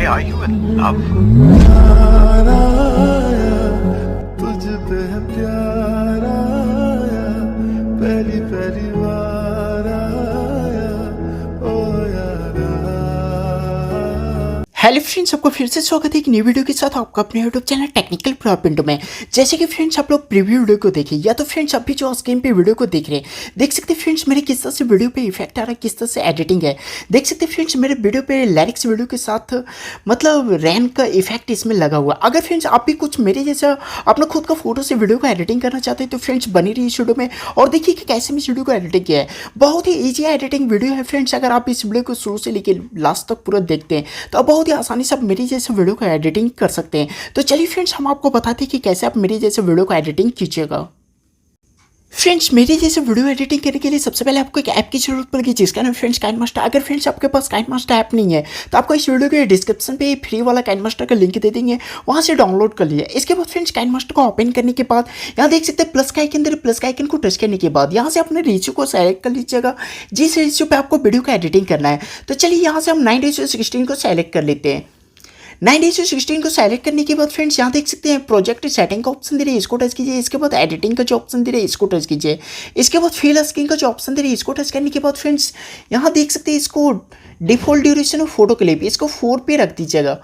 are you in love? तुझ पे है प्यार आया, पहली पहली बार आया, ओ यारा। हेलो फ्रेंड्स, आपको फिर से स्वागत है एक नई वीडियो के साथ आपका अपने यूट्यूब चैनल टेक्निकल प्रभात पिंटू में। जैसे कि फ्रेंड्स आप लोग प्रीव्यू वीडियो को देखिए या तो फ्रेंड्स अभी जो स्क्रीन पे वीडियो को देख रहे हैं, देख सकते हैं फ्रेंड्स मेरे किस तरह से वीडियो पे इफेक्ट आ रहा है, किस तरह से एडिटिंग है। देख सकते हैं फ्रेंड्स मेरे वीडियो पे लिरिक्स वीडियो के साथ मतलब रैन का इफेक्ट इसमें लगा हुआ है। अगर फ्रेंड्स आप भी कुछ मेरे जैसा अपना खुद का फोटो से वीडियो को एडिटिंग करना चाहते हैं तो फ्रेंड्स बनी रही इस वीडियो में और देखिए कि कैसे मैं इस वीडियो को एडिटिंग किया है। बहुत ही ईजी एडिटिंग वीडियो है फ्रेंड्स। अगर आप इस वीडियो को शुरू से लेकर लास्ट तक पूरा देखते हैं तो आप बहुत ही आसानी से आप मेरी जैसे वीडियो को एडिटिंग कर सकते हैं। तो चलिए फ्रेंड्स हम आपको बताते हैं कि कैसे आप मेरी जैसे वीडियो को एडिटिंग कीजिएगा। फ्रेंड्स मेरे जैसे वीडियो एडिटिंग करने के लिए सबसे पहले आपको एक ऐप की जरूरत पड़ेगी जिसका नाम फ्रेंड्स काइनमास्टर। अगर फ्रेंड्स आपके पास काइनमास्टर ऐप नहीं है तो आपको इस वीडियो के डिस्क्रिप्शन पे फ्री वाला काइनमास्टर का लिंक दे देंगे, वहां से डाउनलोड कर लीजिए। इसके बाद फ्रेंड्स काइनमास्टर को ओपन करने के बाद यहाँ देख सकते हैं प्लस का आइकन, प्लस का आइकन को टच करने के बाद यहाँ से अपने रेशियो को सेलेक्ट कर लीजिएगा जिस रेशियो पे आपको वीडियो का एडिटिंग करना है। तो चलिए यहाँ से हम 9:16 को सेलेक्ट कर लेते हैं। 9:16 को सेलेक्ट करने के बाद फ्रेंड्स यहाँ देख सकते हैं प्रोजेक्ट सेटिंग का ऑप्शन दे रहे हैं, इसको टच कीजिए। इसके बाद एडिटिंग का जो ऑप्शन दे रहे हैं इसको टच कीजिए। इसके बाद फिल स्क्रीन का जो ऑप्शन दे रहे हैं इसको टच करने के बाद फ्रेंड्स यहाँ देख सकते हैं इसको default duration of photo clip इसको 4 पे रख दीजिएगा।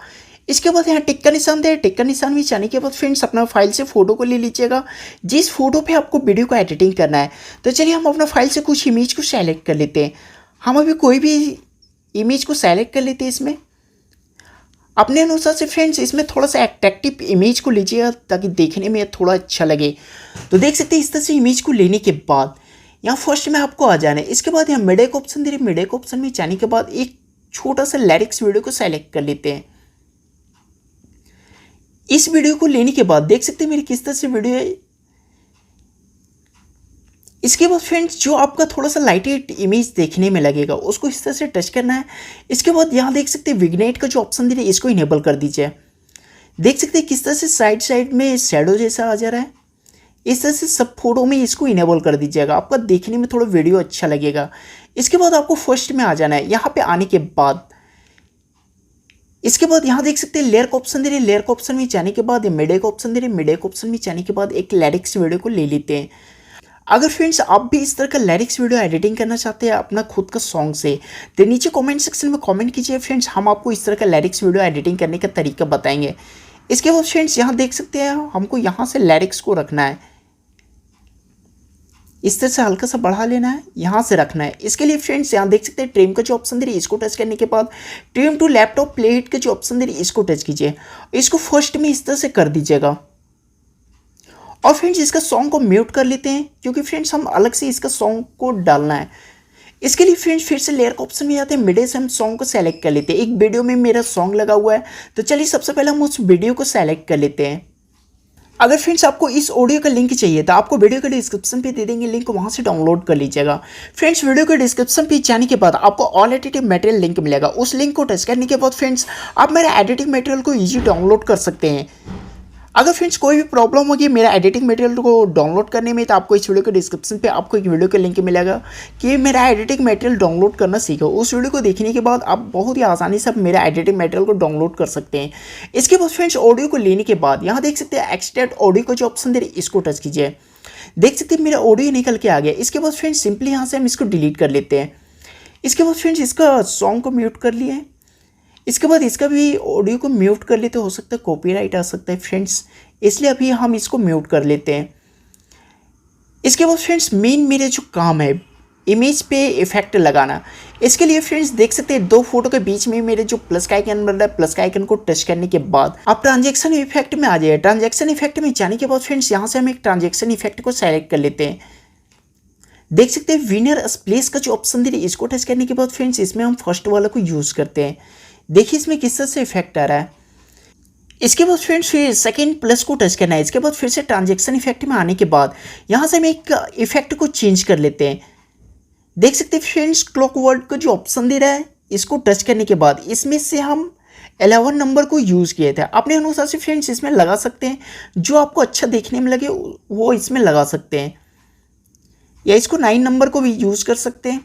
इसके बाद यहाँ टिक का निशान दे, टिक का निशान भी जाने के बाद फ्रेंड्स अपना फाइल से फोटो को ले लीजिएगा जिस फोटो पे आपको वीडियो को एडिटिंग करना है। तो चलिए हम अपना फाइल से कुछ इमेज को सेलेक्ट कर लेते हैं। हम अभी कोई भी इमेज को सेलेक्ट कर लेते हैं। इसमें अपने अनुसार से फ्रेंड्स इसमें थोड़ा सा अट्रैक्टिव इमेज को लीजिएगा ताकि देखने में थोड़ा अच्छा लगे। तो देख सकते हैं इस तरह से इमेज को लेने के बाद यहाँ फर्स्ट में आपको आ जाना है। इसके बाद यहाँ मिड का ऑप्शन दे रहे, मिड का ऑप्शन में जाने के बाद एक छोटा सा लिरिक्स वीडियो को सेलेक्ट कर लेते हैं। इस वीडियो को लेने के बाद देख सकते हैं मेरी किस तरह से वीडियो है। इसके बाद फ्रेंड्स जो आपका थोड़ा सा लाइटेड इमेज देखने में लगेगा उसको इस तरह से टच करना है। इसके बाद यहाँ देख सकते हैं विग्नेट का जो ऑप्शन दे रहे इसको इनेबल कर दीजिए। देख सकते हैं किस तरह से साइड साइड में शैडो जैसा आ जा रहा है। इस तरह से सब फोटो में इसको इनेबल कर दीजिएगा, आपका देखने में थोड़ा वीडियो अच्छा लगेगा। इसके बाद आपको फर्स्ट में आ जाना है। यहाँ पे आने के बाद इसके बाद यहाँ देख सकते हैं लेयर का ऑप्शन दे रहे, लेयर का ऑप्शन में जाने के बाद मिड का ऑप्शन दे रहे, मिड का ऑप्शन में जाने के बाद एक लिरिक्स वीडियो को ले लेते हैं। अगर फ्रेंड्स आप भी इस तरह का लिरिक्स वीडियो एडिटिंग करना चाहते हैं अपना खुद का सॉन्ग से तो नीचे कमेंट सेक्शन में कमेंट कीजिए फ्रेंड्स, हम आपको इस तरह का लिरिक्स वीडियो एडिटिंग करने का तरीका बताएंगे। इसके बाद फ्रेंड्स यहाँ देख सकते हैं हमको यहाँ से लिरिक्स को रखना है, इस तरह से हल्का सा बढ़ा लेना है, यहाँ से रखना है। इसके लिए फ्रेंड्स यहाँ देख सकते हैं ट्रिम का जो ऑप्शन दे रही है इसको टच करने के बाद ट्रिम टू लैपटॉप प्लेट का जो ऑप्शन दे रही है इसको टच कीजिए। इसको फर्स्ट में इस तरह से कर दीजिएगा और फ्रेंड्स इसका सॉन्ग को म्यूट कर लेते हैं क्योंकि फ्रेंड्स हम अलग से इसका सॉन्ग को डालना है। इसके लिए फ्रेंड्स फिर से लेयर का ऑप्शन में जाते हैं, मिडे से हम सॉन्ग को सेलेक्ट कर लेते हैं। एक वीडियो में मेरा सॉन्ग लगा हुआ है तो चलिए सबसे पहले हम उस वीडियो को सेलेक्ट कर लेते हैं। अगर फ्रेंड्स आपको इस ऑडियो का लिंक चाहिए तो आपको वीडियो के डिस्क्रिप्शन पे दे देंगे लिंक, वहां से डाउनलोड कर लीजिएगा। फ्रेंड्स वीडियो के डिस्क्रिप्शन पे जाने के बाद आपको ऑल एडिटिंग मटेरियल लिंक मिलेगा, उस लिंक को टच करने के बाद फ्रेंड्स आप मेरा एडिटिंग मटेरियल को ईजी डाउनलोड कर सकते हैं। अगर फ्रेंड्स कोई भी प्रॉब्लम होगी मेरा एडिटिंग मटेरियल को डाउनलोड करने में तो आपको इस वीडियो के डिस्क्रिप्शन पे आपको एक वीडियो का लिंक मिलेगा कि मेरा एडिटिंग मटेरियल डाउनलोड करना सीखो। उस वीडियो को देखने के बाद आप बहुत ही आसानी से मेरा एडिटिंग मटेरियल को डाउनलोड कर सकते हैं। इसके बाद फ्रेंड्स ऑडियो को लेने के बाद यहाँ देख सकते हैं एक्सट्रैक्ट ऑडियो का जो ऑप्शन दे रहे इसको टच कीजिए। देख सकते हैं मेरा ऑडियो निकल के आ गया। इसके बाद फ्रेंड्स सिंपली यहाँ से हम इसको डिलीट कर लेते हैं। इसके बाद फ्रेंड्स इसका सॉन्ग को म्यूट कर लिए। इसके बाद इसका भी ऑडियो को म्यूट कर लेते, हो सकता है कॉपीराइट आ सकता है फ्रेंड्स, इसलिए अभी हम इसको म्यूट कर लेते हैं। इसके बाद फ्रेंड्स मेन मेरे जो काम है इमेज पे इफेक्ट लगाना, इसके लिए फ्रेंड्स देख सकते हैं दो फोटो के बीच में मेरे जो प्लस का आइकन बन रहा है, प्लस का आइकन को टच करने के बाद आप ट्रांजैक्शन इफेक्ट में आ जाए। ट्रांजैक्शन इफेक्ट में जाने के बाद फ्रेंड्स यहाँ से हम एक ट्रांजैक्शन इफेक्ट को सेलेक्ट कर लेते हैं। देख सकते हैं विनर स्प्लेस का जो ऑप्शन दे रही है इसको टच करने के बाद फ्रेंड्स इसमें हम फर्स्ट वाला को यूज करते हैं। देखिए इसमें किस तरह से इफेक्ट आ रहा है। इसके बाद फ्रेंड्स फिर सेकंड प्लस को टच करना है। इसके बाद फिर से ट्रांजैक्शन इफेक्ट में आने के बाद यहाँ से हम एक इफेक्ट को चेंज कर लेते हैं। देख सकते हैं फ्रेंड्स क्लॉकवर्ड का जो ऑप्शन दे रहा है इसको टच करने के बाद इसमें से हम 11 नंबर को यूज़ किए थे। अपने अनुसार से फ्रेंड्स इसमें लगा सकते हैं, जो आपको अच्छा देखने में लगे वो इसमें लगा सकते हैं, या इसको 9 नंबर को भी यूज़ कर सकते हैं।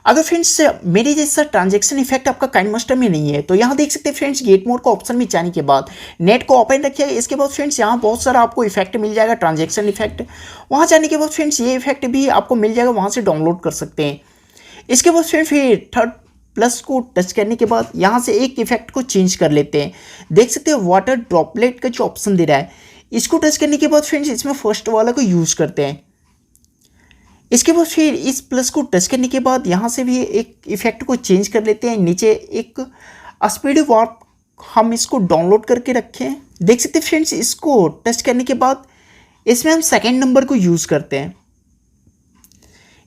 अगर फ्रेंड्स मेरे जैसा ट्रांजैक्शन इफेक्ट आपका काइनमास्टर में नहीं है तो यहाँ देख सकते हैं फ्रेंड्स, गेट मोड का ऑप्शन में जाने के बाद नेट को ओपन रखिए। इसके बाद फ्रेंड्स यहाँ बहुत सारा आपको इफेक्ट मिल जाएगा, ट्रांजैक्शन इफेक्ट। वहाँ जाने के बाद फ्रेंड्स ये इफेक्ट भी आपको मिल जाएगा, वहाँ से डाउनलोड कर सकते हैं। इसके बाद फिर थर्ड प्लस को टच करने के बाद यहाँ से एक इफेक्ट को चेंज कर लेते हैं। देख सकते हैं वाटर ड्रॉपलेट का जो ऑप्शन दे रहा है, इसको टच करने के बाद फ्रेंड्स इसमें फर्स्ट वाला को यूज़ करते हैं। इसके बाद फिर इस प्लस को टच करने के बाद यहाँ से भी एक इफेक्ट को चेंज कर लेते हैं। नीचे एक स्पीडी वार्प हम इसको डाउनलोड करके रखे हैं। देख सकते हैं फ्रेंड्स, इसको टच करने के बाद इसमें हम सेकंड नंबर को यूज़ करते हैं।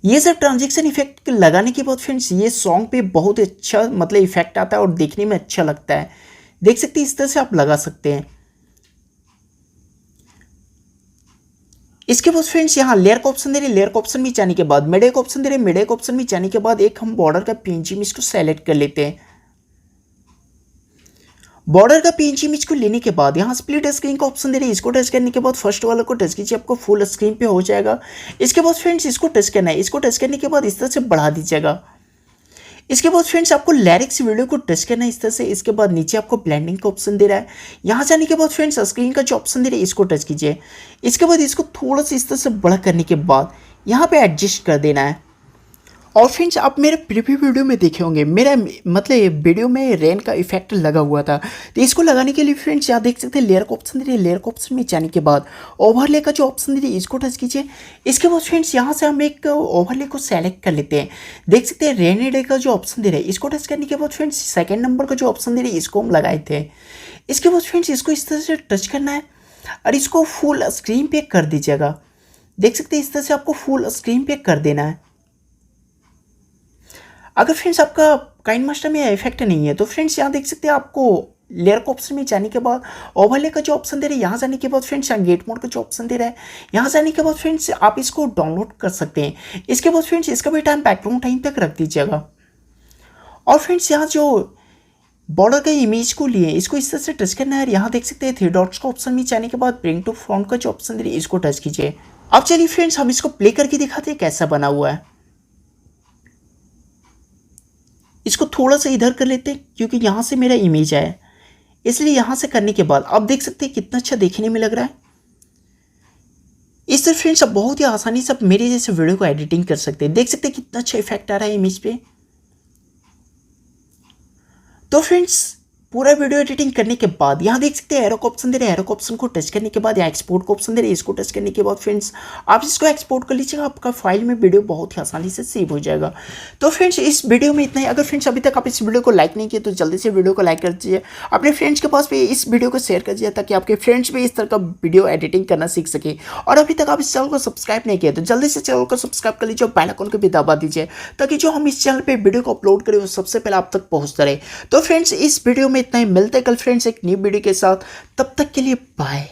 ये सब ट्रांजैक्शन इफेक्ट लगाने के बाद फ्रेंड्स ये सॉन्ग पे बहुत अच्छा मतलब इफेक्ट आता है और देखने में अच्छा लगता है। देख सकते हैं इस तरह से आप लगा सकते हैं। इसके बाद फ्रेंड्स यहाँ लेयर का ऑप्शन दे रहे, लेयर का ऑप्शन में जाने के बाद मिडे का ऑप्शन दे रहे, मिडे का ऑप्शन में जाने के बाद एक हम बॉर्डर का पीएनजी इमेज को सेलेक्ट कर लेते हैं। बॉर्डर का पीएनजी इमेज को लेने के बाद यहाँ स्प्लिट स्क्रीन का ऑप्शन दे रहे हैं, इसको टच करने के बाद फर्स्ट वाला को टच कीजिए, आपको फुल स्क्रीन पे हो जाएगा। इसके बाद फ्रेंड्स इसको टच करना है, इसको टच करने के बाद इस तरह से बढ़ा दीजिएगा। इसके बाद फ्रेंड्स आपको लिरिक्स वीडियो को टच करना है इस तरह से। इसके बाद नीचे आपको ब्लेंडिंग का ऑप्शन दे रहा है, यहाँ जाने के बाद फ्रेंड्स स्क्रीन का जो ऑप्शन दे रहा है इसको टच कीजिए। इसके बाद इसको थोड़ा सा इस तरह से बड़ा करने के बाद यहाँ पे एडजस्ट कर देना है। और फ्रेंड्स आप मेरे प्रीव्यू वीडियो में देखे होंगे, मेरा मतलब वीडियो में रेन का इफेक्ट लगा हुआ था। तो इसको लगाने के लिए फ्रेंड्स यहाँ देख सकते हैं लेयर का ऑप्शन दे रही है, लेयर का ऑप्शन में जाने के बाद ओवरले का जो ऑप्शन दे रही है इसको टच कीजिए। इसके बाद फ्रेंड्स यहाँ से हम एक ओवरले को सेलेक्ट कर लेते हैं। देख सकते हैं रेनी डे का जो ऑप्शन दे रहा है इसको टच करने के बाद फ्रेंड्स सेकेंड नंबर का जो ऑप्शन दे रही है इसको हम लगाए थे। इसके बाद फ्रेंड्स इसको इस तरह से टच करना है और इसको फुल स्क्रीन पे कर दीजिएगा। देख सकते हैं इस तरह से आपको फुल स्क्रीन पे कर देना है। अगर फ्रेंड्स आपका काइनमास्टर में इफेक्ट नहीं है तो फ्रेंड्स यहाँ देख सकते हैं आपको लेयर का ऑप्शन में जाने के बाद ओवरले का जो ऑप्शन दे रहा है, यहाँ जाने के बाद फ्रेंड्स यहाँ गेट मोड का जो ऑप्शन दे रहा है, यहाँ जाने के बाद फ्रेंड्स आप इसको डाउनलोड कर सकते हैं। इसके बाद फ्रेंड्स इसका भी टाइम बैकग्राउंड टाइम तक रख दीजिएगा। और फ्रेंड्स यहाँ जो बॉर्डर का इमेज को लिए इसको इस तरह से टच करना है। यहाँ देख सकते हैं 3 डॉट्स का ऑप्शन में जाने के बाद ब्रिंग टू फ्रंट का जो ऑप्शन दे रही है इसको टच कीजिए। अब चलिए फ्रेंड्स हम इसको प्ले करके दिखाते हैं कैसा बना हुआ है। इसको थोड़ा सा इधर कर लेते हैं क्योंकि यहाँ से मेरा इमेज आया, इसलिए यहाँ से करने के बाद आप देख सकते हैं कितना अच्छा देखने में लग रहा है। इस तरह फ्रेंड्स आप बहुत ही आसानी से मेरे जैसे वीडियो को एडिटिंग कर सकते हैं। देख सकते हैं कितना अच्छा इफेक्ट आ रहा है इमेज पे। तो फ्रेंड्स पूरा वीडियो एडिटिंग करने के बाद यहाँ देख सकते हैं एरो का ऑप्शन दे रहे हैं, एरो का ऑप्शन को टच करने के बाद यहाँ एक्सपोर्ट का ऑप्शन दे रहे हैं, इसको टच करने के बाद फ्रेंड्स आप इसको एक्सपोर्ट कर लीजिएगा, आपका फाइल में वीडियो बहुत ही आसानी से सेव हो जाएगा। तो फ्रेंड्स इस वीडियो में इतना ही। अगर फ्रेंड्स अभी तक आप इस वीडियो को लाइक नहीं किए तो जल्दी से वीडियो को लाइक कर दीजिए, अपने फ्रेंड्स के पास भी इस वीडियो को शेयर कर दीजिए ताकि आपके फ्रेंड्स भी इस तरह का वीडियो एडिटिंग करना सीख सके। और अभी तक आप इस चैनल को सब्सक्राइब नहीं किया तो जल्दी से चैनल को सब्सक्राइब कर लीजिए और बेल आइकन को भी दबा दीजिए ताकि जो हम इस चैनल पर वीडियो को अपलोड करें वो सबसे पहले आप तक पहुँचता रहे। तो फ्रेंड्स इस वीडियो में इतना ही, मिलते हैं कल फ्रेंड्स एक न्यू वीडियो के साथ। तब तक के लिए बाय।